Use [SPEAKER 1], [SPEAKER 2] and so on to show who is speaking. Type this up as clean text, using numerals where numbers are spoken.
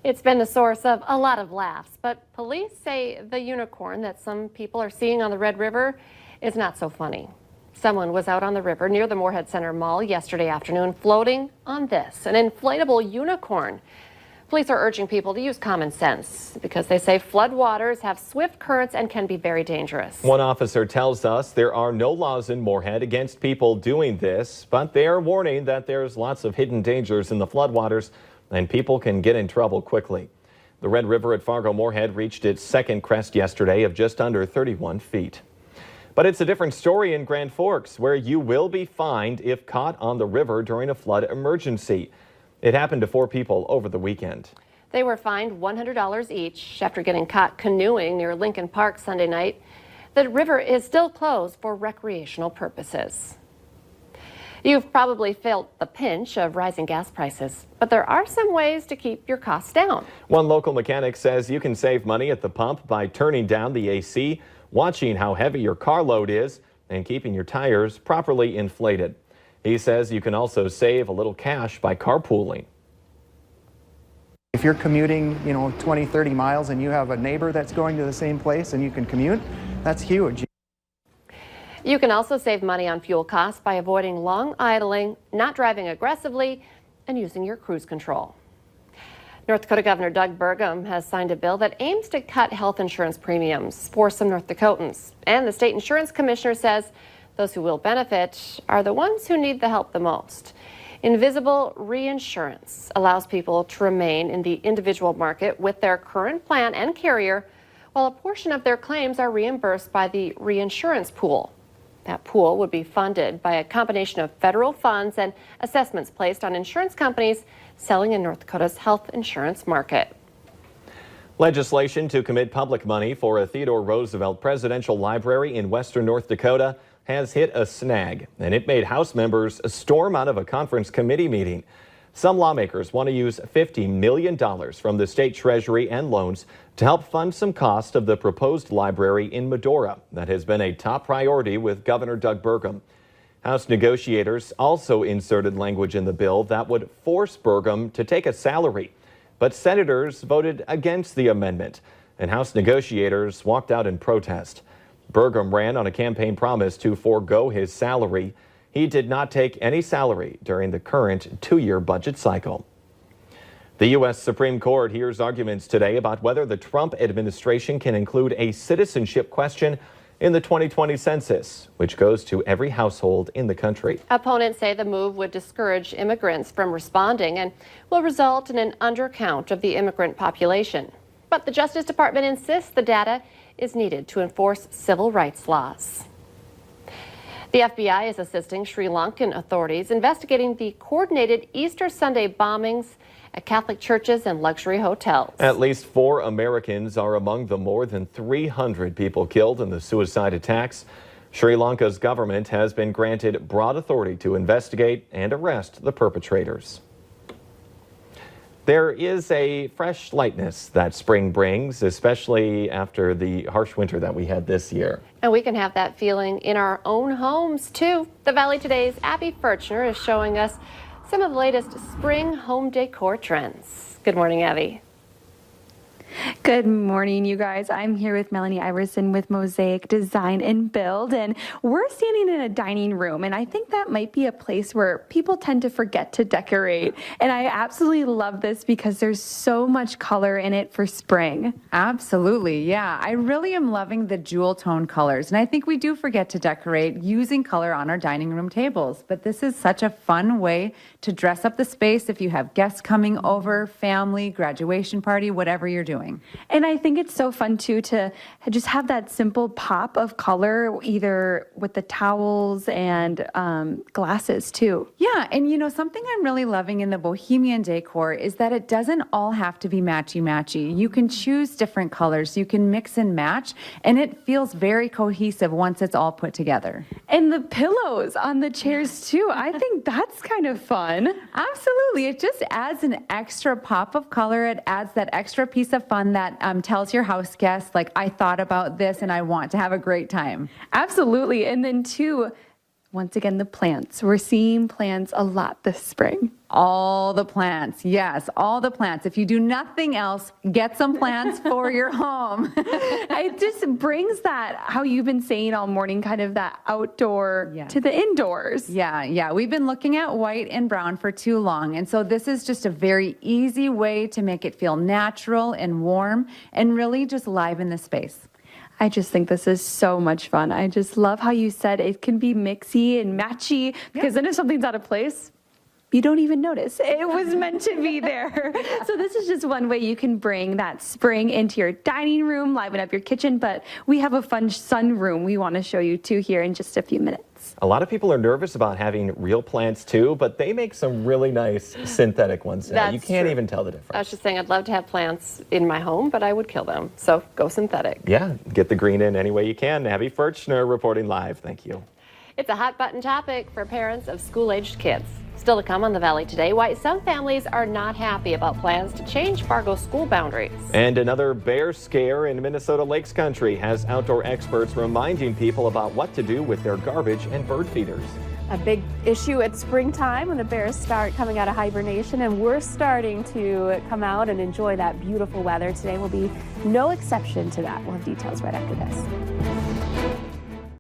[SPEAKER 1] It's been a source of a lot of laughs, but police say the unicorn that some people are seeing on the Red River is not so funny. Someone was out on the river near the Moorhead Center Mall yesterday afternoon floating on this, an inflatable unicorn. Police are urging people to use common sense because they say floodwaters have swift currents and can be very dangerous.
[SPEAKER 2] One officer tells us there are no laws in Moorhead against people doing this, but they are warning that there's lots of hidden dangers in the floodwaters and people can get in trouble quickly. The Red River at Fargo-Moorhead reached its second crest yesterday of just under 31 feet. But it's a different story in Grand Forks, where you will be fined if caught on the river during a flood emergency. It happened to 4 people over the weekend.
[SPEAKER 1] They were fined $100 each after getting caught canoeing near Lincoln Park Sunday night. The river is still closed for recreational purposes. You've probably felt the pinch of rising gas prices, but there are some ways to keep your costs down.
[SPEAKER 2] One local mechanic says you can save money at the pump by turning down the AC, watching how heavy your car load is, and keeping your tires properly inflated. He says you can also save a little cash by carpooling.
[SPEAKER 3] If you're commuting, 20, 30 miles and you have a neighbor that's going to the same place and you can commute, that's huge.
[SPEAKER 1] You can also save money on fuel costs by avoiding long idling, not driving aggressively, and using your cruise control. North Dakota Governor Doug Burgum has signed a bill that aims to cut health insurance premiums for some North Dakotans. And the state insurance commissioner says those who will benefit are the ones who need the help the most. Invisible reinsurance allows people to remain in the individual market with their current plan and carrier, while a portion of their claims are reimbursed by the reinsurance pool. That pool would be funded by a combination of federal funds and assessments placed on insurance companies selling in North Dakota's health insurance market.
[SPEAKER 2] Legislation to commit public money for a Theodore Roosevelt Presidential Library in western North Dakota has hit a snag, and it made House members storm out of a conference committee meeting. Some lawmakers want to use $50 million from the state treasury and loans to help fund some cost of the proposed library in Medora that has been a top priority with Governor Doug Burgum. House negotiators also inserted language in the bill that would force Burgum to take a salary, but senators voted against the amendment, and House negotiators walked out in protest. Burgum ran on a campaign promise to forego his salary. He did not take any salary during the current 2-year budget cycle. The U.S. Supreme Court hears arguments today about whether the Trump administration can include a citizenship question in the 2020 census, which goes to every household in the country.
[SPEAKER 1] Opponents say the move would discourage immigrants from responding and will result in an undercount of the immigrant population. But the Justice Department insists the data is needed to enforce civil rights laws. The FBI is assisting Sri Lankan authorities investigating the coordinated Easter Sunday bombings at Catholic churches and luxury hotels.
[SPEAKER 2] At least 4 Americans are among the more than 300 people killed in the suicide attacks. Sri Lanka's government has been granted broad authority to investigate and arrest the perpetrators. There is a fresh lightness that spring brings, especially after the harsh winter that we had this year.
[SPEAKER 1] And we can have that feeling in our own homes, too. The Valley Today's Abby Furchner is showing us some of the latest spring home decor trends. Good morning, Abby.
[SPEAKER 4] Good morning, you guys. I'm here with Melanie Iverson with Mosaic Design and Build, and we're standing in a dining room, and I think that might be a place where people tend to forget to decorate. And I absolutely love this because there's so much color in it for spring.
[SPEAKER 5] Absolutely, yeah. I really am loving the jewel tone colors, and I think we do forget to decorate using color on our dining room tables, but this is such a fun way to dress up the space if you have guests coming over, family, graduation party, whatever you're doing.
[SPEAKER 4] And I think it's so fun too to just have that simple pop of color, either with the towels and glasses too.
[SPEAKER 5] Yeah, and something I'm really loving in the bohemian decor is that it doesn't all have to be matchy-matchy. You can choose different colors, you can mix and match, and it feels very cohesive once it's all put together.
[SPEAKER 4] And the pillows on the chairs too, I think that's kind of fun.
[SPEAKER 5] Absolutely, it just adds an extra pop of color. It adds that extra piece of fun that tells your house guests, like, I thought about this and I want to have a great time.
[SPEAKER 4] Absolutely. And then too, once again, the plants. We're seeing plants a lot this spring.
[SPEAKER 5] All the plants. Yes, all the plants. If you do nothing else, get some plants for your home.
[SPEAKER 4] It just brings that, how you've been saying all morning, kind of that outdoor to the indoors.
[SPEAKER 5] Yeah. We've been looking at white and brown for too long. And so this is just a very easy way to make it feel natural and warm and really just liven the space.
[SPEAKER 4] I just think this is so much fun. I just love how you said it can be mixy and matchy, because then if something's out of place, you don't even notice. It was meant to be there. So this is just one way you can bring that spring into your dining room, liven up your kitchen, but we have a fun sunroom we want to show you too here in just a few minutes.
[SPEAKER 2] A lot of people are nervous about having real plants too, but they make some really nice synthetic ones now. You can't even tell the difference.
[SPEAKER 1] I was just saying I'd love to have plants in my home, but I would kill them. So go synthetic.
[SPEAKER 2] Yeah, get the green in any way you can. Abby Furchner reporting live. Thank you.
[SPEAKER 1] It's a hot button topic for parents of school-aged kids. Still to come on the Valley today, why some families are not happy about plans to change Fargo school boundaries.
[SPEAKER 2] And another bear scare in Minnesota Lakes Country has outdoor experts reminding people about what to do with their garbage and bird feeders.
[SPEAKER 6] A big issue at springtime when the bears start coming out of hibernation, and we're starting to come out and enjoy that beautiful weather. Today will be no exception to that. We'll have details right after this.